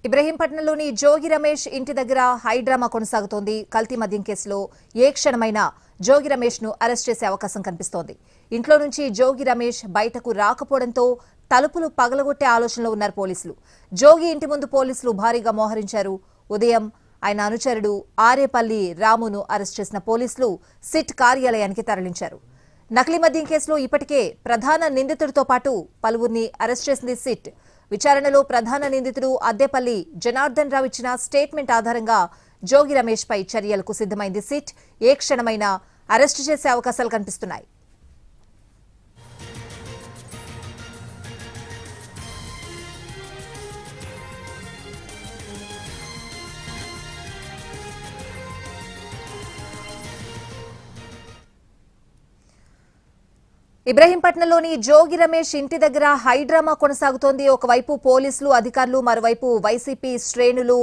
ఇబ్రహీంపట్నంలోని జోగి రమేష్ ఇంటి దగ్గర హైడ్రామా కొనసాగుతోంది. కల్తీ మద్యం కేసులో ఏ క్షణమైనా జోగి రమేష్ ను అరెస్ట్ చేసే అవకాశం కనిపిస్తోంది. ఇంట్లో నుంచి జోగి రమేష్ బయటకు రాకపోవడంతో తలుపులు పగలగొట్టే ఆలోచనలో ఉన్నారు పోలీసులు. జోగి ఇంటి ముందు పోలీసులు భారీగా మోహరించారు. ఉదయం ఆయన అనుచరుడు ఆరేపల్లి రామును అరెస్ట్ చేసిన పోలీసులు సిట్ కార్యాలయానికి తరలించారు. నకిలీ మద్యం కేసులో ఇప్పటికే ప్రధాన నిందితుడితో పాటు పలువురిని అరెస్ట్ చేసింది సిట్. విచారణలో ప్రధాన నిందితుడు అద్దేపల్లి జనార్దన్ రావు ఇచ్చిన స్టేట్మెంట్ ఆధారంగా జోగి రమేష్ పై చర్యలకు సిద్ధమైంది సిట్. ఏ క్షణమైనా అరెస్టు చేసే అవకాశాలు కనిపిస్తున్నాయి. ఇబ్రహీంపట్నంలోని జోగి రమేష్ ఇంటి దగ్గర హైడ్రామా కొనసాగుతోంది. ఒకవైపు పోలీసులు అధికారులు, మరోవైపు వైసీపీ శ్రేణులు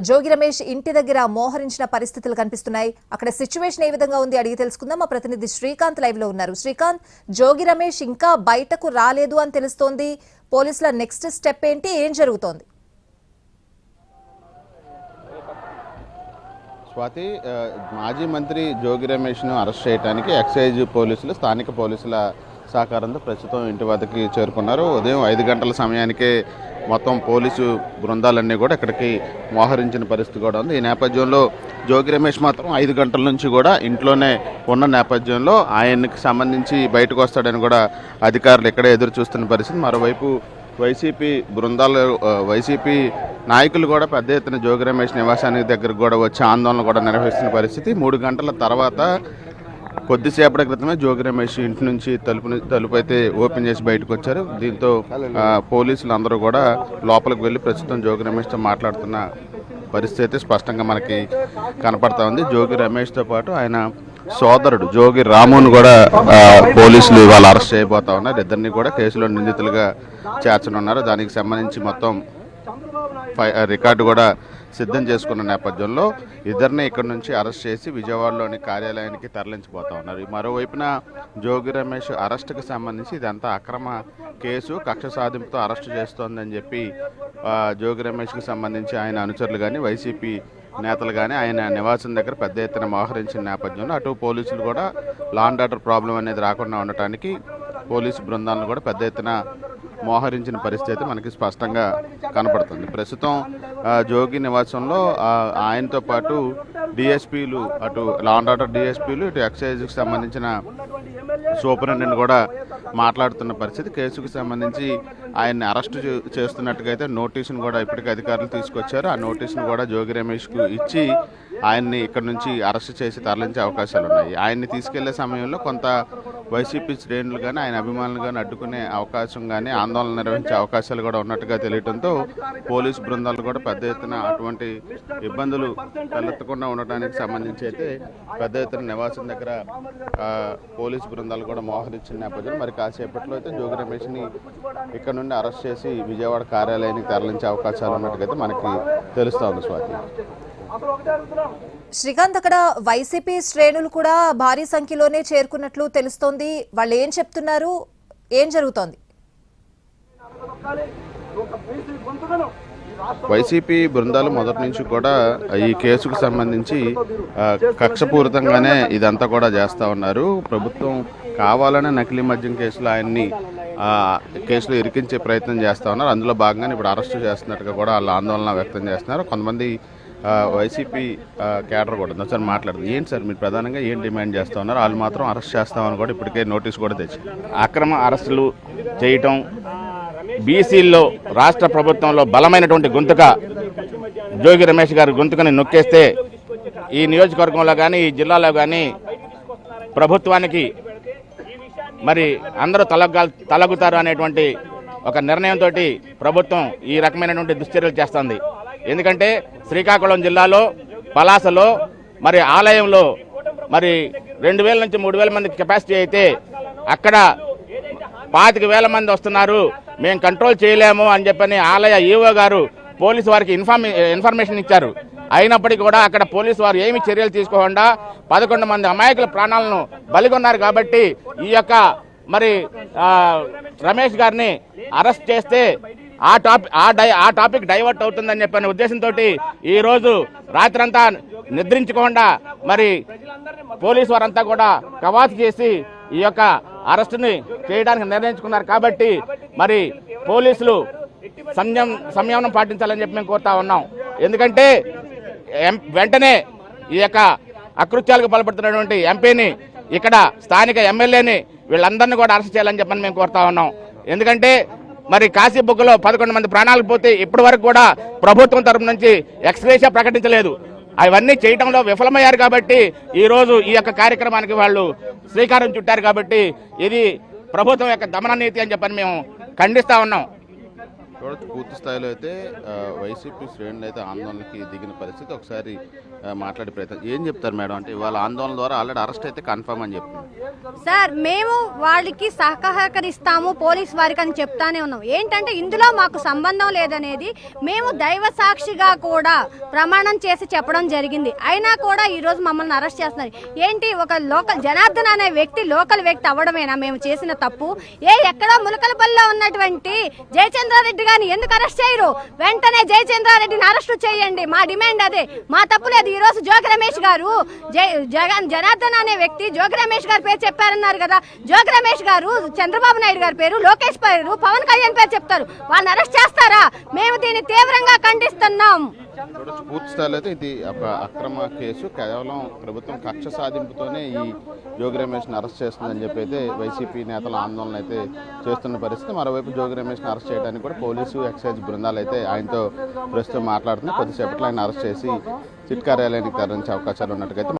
జోగి రమేష్ ఇంటి దగ్గర మోహరించిన పరిస్థితులు కనిపిస్తున్నాయి. అక్కడ సిచ్యువేషన్ ఏ విధంగా ఉంది అడిగి తెలుసుకుందాం. మా ప్రతినిధి శ్రీకాంత్ లైవ్ లో ఉన్నారు. శ్రీకాంత్, జోగి రమేష్ ఇంకా బయటకు రాలేదు అని తెలుస్తోంది. పోలీసుల నెక్స్ట్ స్టెప్ ఏంటి, ఏం జరుగుతోంది? స్వాతి, మాజీ మంత్రి జోగి రమేష్ను అరెస్ట్ చేయడానికి ఎక్సైజ్ పోలీసులు, స్థానిక పోలీసుల సహకారంతో ప్రస్తుతం ఇంటి వద్దకి చేరుకున్నారు. ఉదయం 5 గంటల సమయానికే మొత్తం పోలీసు బృందాలన్నీ కూడా ఇక్కడికి మోహరించిన పరిస్థితి కూడా ఉంది. ఈ నేపథ్యంలో జోగి రమేష్ మాత్రం 5 గంటల నుంచి కూడా ఇంట్లోనే ఉన్న నేపథ్యంలో ఆయనకి సంబంధించి బయటకు వస్తాడని కూడా అధికారులు ఇక్కడే ఎదురు చూస్తున్న పరిస్థితి. మరోవైపు వైసీపీ బృందాలు, వైసీపీ నాయకులు కూడా పెద్ద ఎత్తున జోగి రమేష్ నివాసానికి దగ్గరకు కూడా వచ్చి ఆందోళన కూడా నిర్వహిస్తున్న పరిస్థితి. 3 గంటల తర్వాత కొద్దిసేపటి క్రితమే జోగి రమేష్ ఇంటి నుంచి తలుపు అయితే ఓపెన్ చేసి బయటకు వచ్చారు. దీంతో పోలీసులు అందరూ కూడా లోపలికి వెళ్ళి ప్రస్తుతం జోగి రమేష్తో మాట్లాడుతున్న పరిస్థితి స్పష్టంగా మనకి కనపడతా ఉంది. జోగి రమేష్తో పాటు ఆయన సోదరుడు జోగి రామును కూడా పోలీసులు ఇవాళ అరెస్ట్ చేయబోతా ఉన్నారు. ఇద్దరిని కూడా కేసులో నిందితులుగా చేర్చనున్నారు. దానికి సంబంధించి మొత్తం రికార్డు కూడా సిద్ధం చేసుకున్న నేపథ్యంలో ఇద్దరిని ఇక్కడ నుంచి అరెస్ట్ చేసి విజయవాడలోని కార్యాలయానికి తరలించబోతా ఉన్నారు. మరోవైపున జోగి రమేష్ అరెస్టుకు సంబంధించి ఇదంతా అక్రమ కేసు, కక్ష సాధింపుతో అరెస్టు చేస్తోందని చెప్పి జోగి రమేష్కి సంబంధించి ఆయన అనుచరులు కానీ వైసీపీ నేతలు కానీ ఆయన నివాసం దగ్గర పెద్ద ఎత్తున మోహరించిన నేపథ్యంలో అటు పోలీసులు కూడా లా అండ్ ఆర్డర్ ప్రాబ్లం అనేది రాకుండా ఉండటానికి పోలీసు బృందాలను కూడా పెద్ద ఎత్తున మోహరించిన పరిస్థితి మనకి స్పష్టంగా కనపడుతుంది. ప్రస్తుతం జోగి నివాసంలో ఆయనతో పాటు డిఎస్పీలు, అటు లా అండ్ ఆర్డర్ డిఎస్పీలు, ఇటు ఎక్సైజ్కి సంబంధించిన సూపరింటెండెంట్ కూడా మాట్లాడుతున్న పరిస్థితి. కేసుకు సంబంధించి ఆయన్ని అరెస్టు చేస్తున్నట్టుగా అయితే నోటీసును కూడా ఇప్పటికే అధికారులు తీసుకొచ్చారు. ఆ నోటీసును కూడా జోగి రమేష్కు ఇచ్చి ఆయన్ని ఇక్కడ నుంచి అరెస్ట్ చేసి తరలించే అవకాశాలు ఉన్నాయి. ఆయన్ని తీసుకెళ్లే సమయంలో కొంత వైసీపీ శ్రేణులు కానీ ఆయన అభిమానులు కానీ అడ్డుకునే అవకాశం కానీ ఆందోళన నిర్వహించే అవకాశాలు కూడా ఉన్నట్టుగా తెలియడంతో పోలీసు బృందాలు కూడా పెద్ద ఎత్తున అటువంటి ఇబ్బందులు తలెత్తకుండా ఉండటానికి సంబంధించి అయితే పెద్ద ఎత్తున నివాసం దగ్గర పోలీసు బృందాలు కూడా మోహరించిన నేపథ్యంలో మరి కాసేపట్లో అయితే జోగి రమేష్ని ఇక్కడ నుండి అరెస్ట్ చేసి విజయవాడ కార్యాలయానికి తరలించే అవకాశాలు ఉన్నట్టుగా అయితే మనకి తెలుస్తూ ఉంది. స్వాతి, శ్రీకాంత్, అక్కడ వైసీపీ శ్రేణులు కూడా భారీ సంఖ్యలోనే చేరుకున్నట్లు తెలుస్తోంది. వాళ్ళు ఏం చెప్తున్నారు, ఏం జరుగుతోంది? వైసీపీ బృందాలు మొదటి నుంచి కూడా ఈ కేసుకు సంబంధించి కక్షపూరితంగానే ఇదంతా కూడా చేస్తూ ఉన్నారు. ప్రభుత్వం కావాలనే నకిలీ మద్యం కేసులో ఆయన్ని కేసులో ఇరికించే ప్రయత్నం చేస్తూ ఉన్నారు. అందులో భాగంగానే ఇప్పుడు అరెస్టు చేస్తున్నట్టుగా కూడా వాళ్ళు ఆందోళన వ్యక్తం చేస్తున్నారు. కొంతమంది వైసీపీ క్యాడర్ కూడా సార్ మాట్లాడుతుంది. ఏంటి సార్ మీరు ప్రధానంగా ఏం డిమాండ్ చేస్తూ ఉన్నారు? వాళ్ళు మాత్రం అరెస్ట్ చేస్తామని కూడా ఇప్పటికే నోటీస్ కూడా తెచ్చి అక్రమ అరెస్టులు చేయటం, బీసీల్లో రాష్ట్ర ప్రభుత్వంలో బలమైనటువంటి గొంతుక జోగి రమేష్ గారి గొంతుకని నొక్కేస్తే ఈ నియోజకవర్గంలో కానీ ఈ జిల్లాలో కానీ ప్రభుత్వానికి మరి అందరూ తలగుతారు అనేటువంటి ఒక నిర్ణయంతో ప్రభుత్వం ఈ రకమైనటువంటి దుశ్చర్యలు చేస్తుంది. ఎందుకంటే శ్రీకాకుళం జిల్లాలో పలాసలో మరి ఆలయంలో మరి 2000 నుంచి 3000 మంది కెపాసిటీ అయితే అక్కడ 25,000 మంది వస్తున్నారు, మేము కంట్రోల్ చేయలేము అని చెప్పని ఆలయ ఈవో గారు పోలీసు వారికి ఇన్ఫర్మేషన్ ఇచ్చారు. అయినప్పటికీ కూడా అక్కడ పోలీసు వారు ఏమి చర్యలు తీసుకోకుండా 11 మంది అమాయకుల ప్రాణాలను బలిగొన్నారు. కాబట్టి ఈ యొక్క మరి రమేష్ గారిని అరెస్ట్ చేస్తే ఆ టాపిక్ డైవర్ట్ అవుతుందని చెప్పిన ఉద్దేశంతో ఈరోజు రాత్రంతా నిద్రించకుండా మరి పోలీసు వారంతా కూడా కవాతు చేసి ఈ యొక్క అరెస్టుని చేయడానికి నిర్ణయించుకున్నారు. కాబట్టి మరి పోలీసులు సంయమనం పాటించాలని చెప్పి మేము కోరుతా ఉన్నాం. ఎందుకంటే వెంటనే ఈ యొక్క అకృత్యాలకు పాల్పడుతున్నటువంటి ఎంపీని, ఇక్కడ స్థానిక ఎమ్మెల్యేని, వీళ్ళందరినీ కూడా అరెస్ట్ చేయాలని చెప్పని మేము కోరుతా ఉన్నాం. ఎందుకంటే మరి కాశీబుగ్గలో 11 మంది ప్రాణాలు పోతే ఇప్పటి వరకు కూడా ప్రభుత్వం తరపు నుంచి ఎక్స్గ్రేషియా ప్రకటించలేదు. అవన్నీ చేయడంలో విఫలమయ్యారు. కాబట్టి ఈరోజు ఈ యొక్క కార్యక్రమానికి వాళ్ళు శ్రీకారం చుట్టారు. కాబట్టి ఇది ప్రభుత్వం యొక్క దమన నీతి అని చెప్పని మేము ఖండిస్తా ఉన్నాం. చూడొచ్చు, పూర్తి స్థాయిలో అయితే వైసీపీ శ్రేణులు అయితే ఆందోళనకి దిగిన పరిస్థితి. ఒకసారి మాట్లాడే ప్రయత్నం ఏం చెప్తారు మేడం? అంటే ఇవాళ ఆందోళన ద్వారా ఆల్రెడీ అరెస్ట్ అయితే కన్ఫర్మ్ అని చెప్తున్నారు సార్. మేము వాళ్ళకి సహకరిస్తాము పోలీస్ వారికి అని చెప్తానే ఉన్నాం. ఏంటంటే ఇందులో మాకు సంబంధం లేదనేది మేము దైవ సాక్షిగా కూడా ప్రమాణం చేసి చెప్పడం జరిగింది. అయినా కూడా ఈరోజు మమ్మల్ని అరెస్ట్ చేస్తున్నారు. ఏంటి, ఒక లోకల్ జనార్దన్ అనే వ్యక్తి లోకల్ వ్యక్తి అవ్వడమేనా మేము చేసిన తప్పు? ఎక్కడో ములకలపల్లిలో ఉన్నటువంటి జయచంద్రారెడ్డి గారిని ఎందుకు అరెస్ట్ చేయరు? వెంటనే జయచంద్రారెడ్డిని అరెస్ట్ చేయండి. మా డిమాండ్ అదే. మా తప్పు లేదు. ఈ రోజు జోగి రమేష్ గారు జనార్దన్ అనే వ్యక్తి జోగి రమేష్ గారి పేరు చెప్పారన్నారు కదా. జోగి రమేష్ గారు చంద్రబాబు నాయుడు గారి పేరు, లోకేష్ పేరు, పవన్ కళ్యాణ్ పేరు చెప్తారు. వాళ్ళని అరెస్ట్ చేస్తారా? మేము దీన్ని తీవ్రంగా ఖండిస్తున్నాం. చూడొచ్చు, పూర్తి స్థాయిలో అయితే ఇది ఒక అక్రమ కేసు. కేవలం ప్రభుత్వం కక్ష సాధింపుతోనే ఈ జోగి రమేష్ని అరెస్ట్ చేస్తుందని చెప్పి అయితే వైసీపీ నేతలు ఆందోళన అయితే చేస్తున్న పరిస్థితి. మరోవైపు జోగి రమేష్ని అరెస్ట్ చేయడానికి కూడా పోలీసు, ఎక్సైజ్ బృందాలు అయితే ఆయనతో ప్రస్తుతం మాట్లాడుతున్నాయి. కొద్దిసేపట్లో ఆయన అరెస్ట్ చేసి సిట్ కార్యాలయానికి తరలించే అవకాశాలు ఉన్నట్టుగా